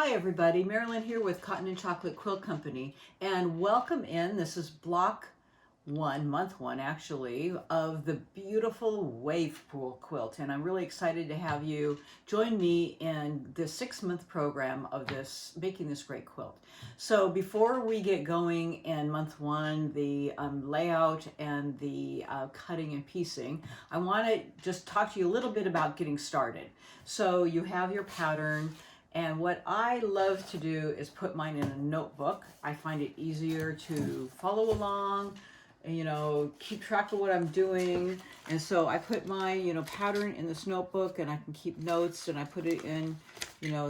Hi everybody, Marilyn here with Cotton and Chocolate Quilt Company, and welcome in. This is block one, month one actually, of the beautiful wave pool quilt, and I'm really excited to have you join me in the 6-month program of this, making this great quilt. So before we get going in month one, the layout and the cutting and piecing, I want to just talk to you a little bit about getting started. So you have your pattern. And what I love to do is put mine in a notebook. I find it easier to follow along, and, keep track of what I'm doing. And so I put my, pattern in this notebook, and I can keep notes, and I put it in,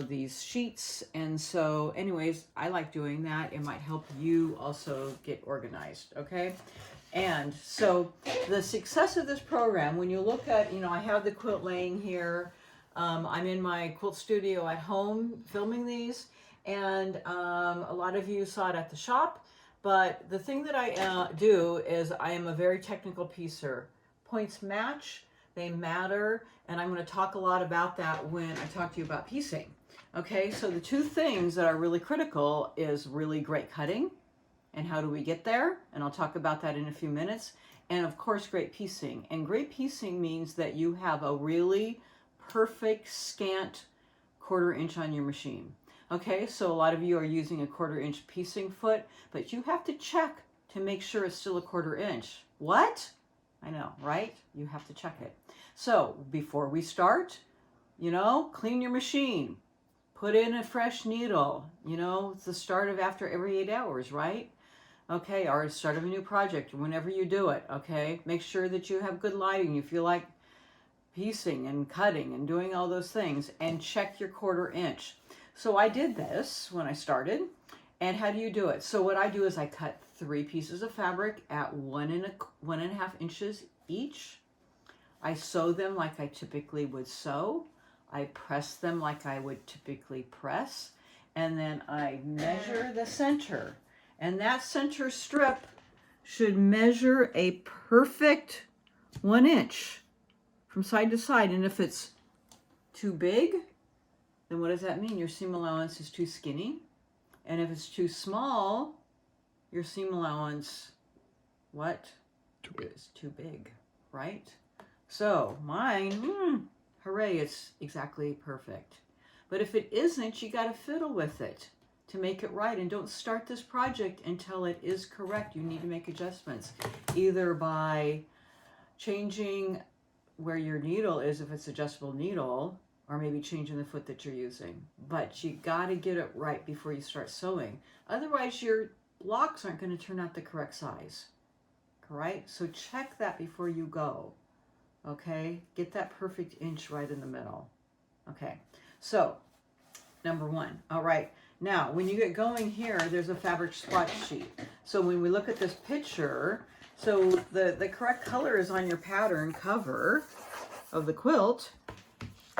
these sheets. And so anyways, I like doing that. It might help you also get organized, okay? And so the success of this program, when you look at, I have the quilt laying here. I'm in my quilt studio at home filming these, and a lot of you saw it at the shop, but the thing that I do is I am a very technical piecer. Points match, they matter, and I'm going to talk a lot about that when I talk to you about piecing. Okay, so the two things that are really critical is really great cutting, and how do we get there, and I'll talk about that in a few minutes, and of course great piecing. And great piecing means that you have a really perfect scant 1/4 inch on your machine. Okay, so a lot of you are using a 1/4 inch piecing foot, but you have to check to make sure it's still a 1/4 inch. What? I know, right? You have to check it. So before we start, clean your machine, put in a fresh needle. It's the start of after every 8 hours, right? Okay, or the start of a new project, or whenever you do it, okay? Make sure that you have good lighting. You feel like piecing and cutting and doing all those things, and check your 1/4 inch. So I did this when I started. And how do you do it? So what I do is I cut 3 pieces of fabric at 1.5 inches each. I sew them like I typically would sew. I press them like I would typically press. And then I measure the center. And that center strip should measure a perfect 1 inch from side to side. And if it's too big, then what does that mean? Your seam allowance is too skinny. And if it's too small, your seam allowance, Too big. is too big, right? So mine, hooray, it's exactly perfect. But if it isn't, you got to fiddle with it to make it right. And don't start this project until it is correct. You need to make adjustments, either by changing where your needle is, if it's adjustable needle, or maybe changing the foot that you're using. But you got to get it right before you start sewing. Otherwise, your blocks aren't going to turn out the correct size. All right? So check that before you go. Okay? Get that perfect inch right in the middle. Okay. So, number 1. All right. Now, when you get going here, there's a fabric swatch sheet. So when we look at this picture, so the correct color is on your pattern cover of the quilt.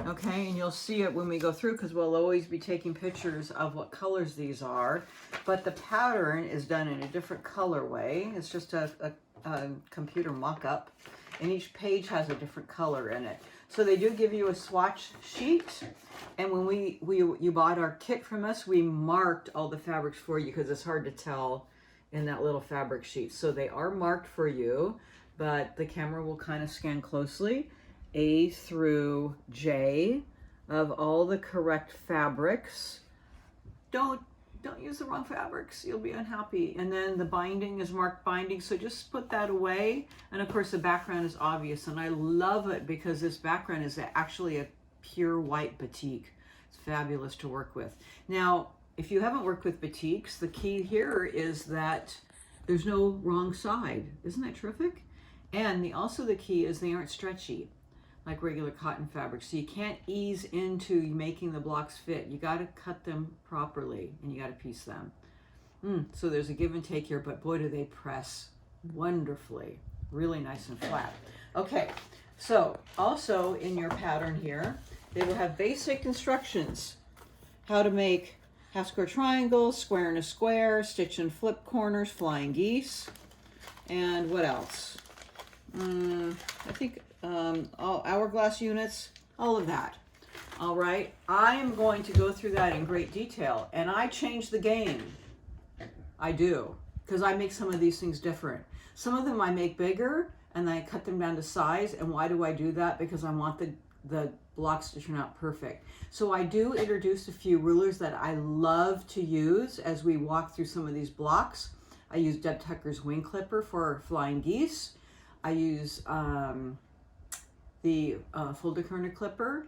Okay, and you'll see it when we go through, because we'll always be taking pictures of what colors these are. But the pattern is done in a different colorway. It's just a computer mock-up, and each page has a different color in it. So they do give you a swatch sheet. And when you bought our kit from us, we marked all the fabrics for you, because it's hard to tell in that little fabric sheet. So they are marked for you, but the camera will kind of scan closely A through J of all the correct fabrics. Don't use the wrong fabrics. You'll be unhappy. And then the binding is marked binding, so just put that away. And of course the background is obvious, and I love it because this background is actually a pure white batik. It's fabulous to work with. Now, if you haven't worked with batiks, the key here is that there's no wrong side. Isn't that terrific? And also the key is they aren't stretchy like regular cotton fabric. So you can't ease into making the blocks fit. You got to cut them properly, and you got to piece them. So there's a give and take here, but boy, do they press wonderfully. Really nice and flat. Okay, so also in your pattern here, they will have basic instructions. How to make half square triangles, square in a square, stitch and flip corners, flying geese, and what else? I think all hourglass units, all of that. All right, I am going to go through that in great detail, and I change the game. I do, because I make some of these things different. Some of them I make bigger, and then I cut them down to size. And why do I do that? Because I want the blocks to turn out perfect. So I do introduce a few rulers that I love to use as we walk through some of these blocks. I use Deb Tucker's wing clipper for flying geese. I use the Folder clipper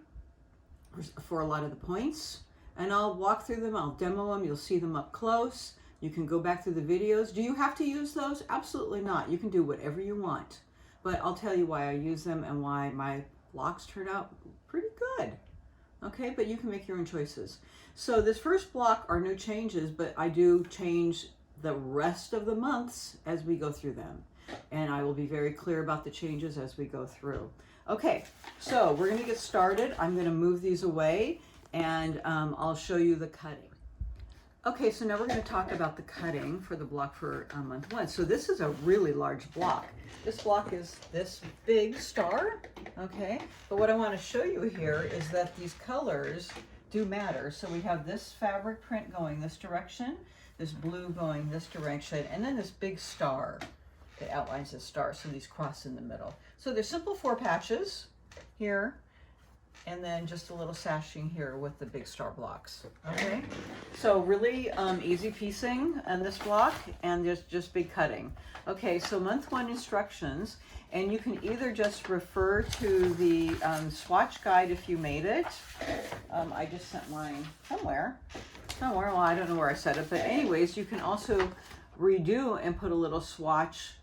for a lot of the points, and I'll walk through them. I'll demo them. You'll see them up close. You can go back through the videos. Do you have to use those? Absolutely not. You can do whatever you want, but I'll tell you why I use them and why my blocks turn out pretty good. Okay, but you can make your own choices. So this first block are no changes, but I do change the rest of the months as we go through them, and I will be very clear about the changes as we go through. Okay, so we're going to get started. I'm going to move these away, and I'll show you the cutting. Okay, so now we're going to talk about the cutting for the block for month 1. So this is a really large block. This block is this big star, okay? But what I want to show you here is that these colors do matter. So we have this fabric print going this direction, this blue going this direction, and then this big star that outlines the star. So these cross in the middle. So they're simple 4 patches here, and then just a little sashing here with the big star blocks. Okay, so really easy piecing on this block, and just big cutting. Okay, so month 1 instructions, and you can either just refer to the swatch guide if you made it. I just sent mine somewhere. Well, I don't know where I set it, but anyways, you can also redo and put a little swatch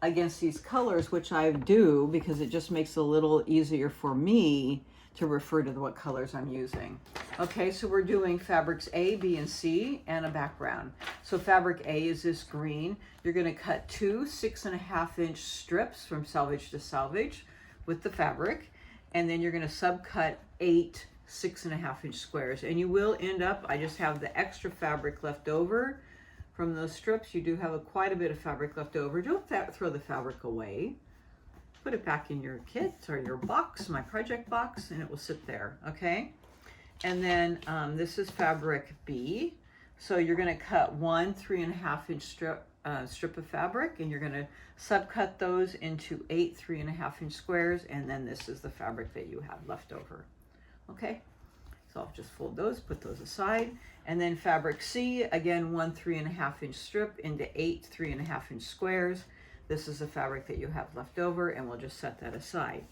against these colors, which I do because it just makes it a little easier for me to refer to what colors I'm using. Okay, so we're doing fabrics A, B, and C, and a background. So fabric A is this green. You're going to cut 2 6.5-inch strips from selvage to selvage with the fabric, and then you're going to subcut 8 6.5-inch squares, and you will end up, I just have the extra fabric left over from those strips. You do have quite a bit of fabric left over. Don't throw the fabric away. Put it back in your kit or your box, my project box, and it will sit there, okay? And then this is fabric B. So you're gonna cut 1 3.5-inch strip of fabric, and you're gonna subcut those into 8 3.5-inch squares, and then this is the fabric that you have left over, okay? So I'll just fold those, put those aside. And then fabric C, again, 1 3.5-inch strip into 8 3.5-inch squares. This is the fabric that you have left over, and we'll just set that aside.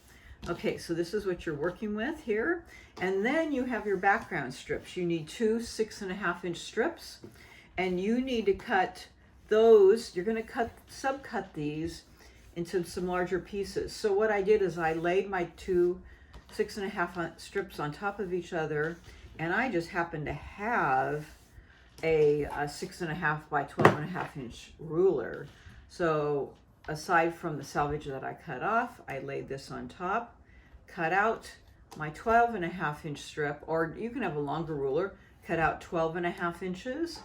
Okay, so this is what you're working with here. And then you have your background strips. You need 2 6.5-inch strips, and you need to cut those. You're gonna subcut these into some larger pieces. So what I did is I laid my 2 6.5 strips on top of each other, and I just happened to have a 6.5 by 12.5-inch ruler. So aside from the selvage that I cut off, I laid this on top, cut out my 12.5-inch strip, or you can have a longer ruler, cut out 12.5 inches,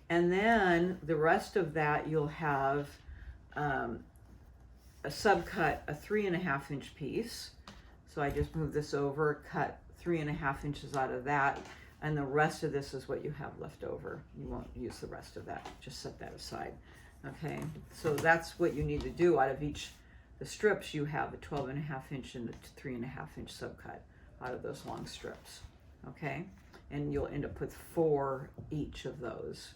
and then the rest of that you'll have a subcut a 3.5-inch piece. So I just move this over, cut 3.5 inches out of that, and the rest of this is what you have left over. You won't use the rest of that, just set that aside. Okay, so that's what you need to do. Out of the strips, you have a 12.5-inch and a 3.5-inch subcut out of those long strips. Okay, and you'll end up with 4 each of those.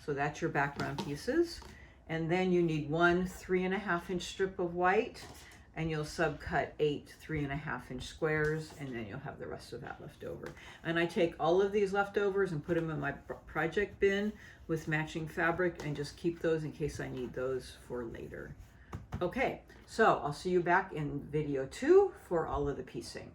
So that's your background pieces. And then you need 1 3.5-inch strip of white, and you'll subcut 8 3.5-inch squares, and then you'll have the rest of that left over. And I take all of these leftovers and put them in my project bin with matching fabric, and just keep those in case I need those for later. Okay, so I'll see you back in video 2 for all of the piecing.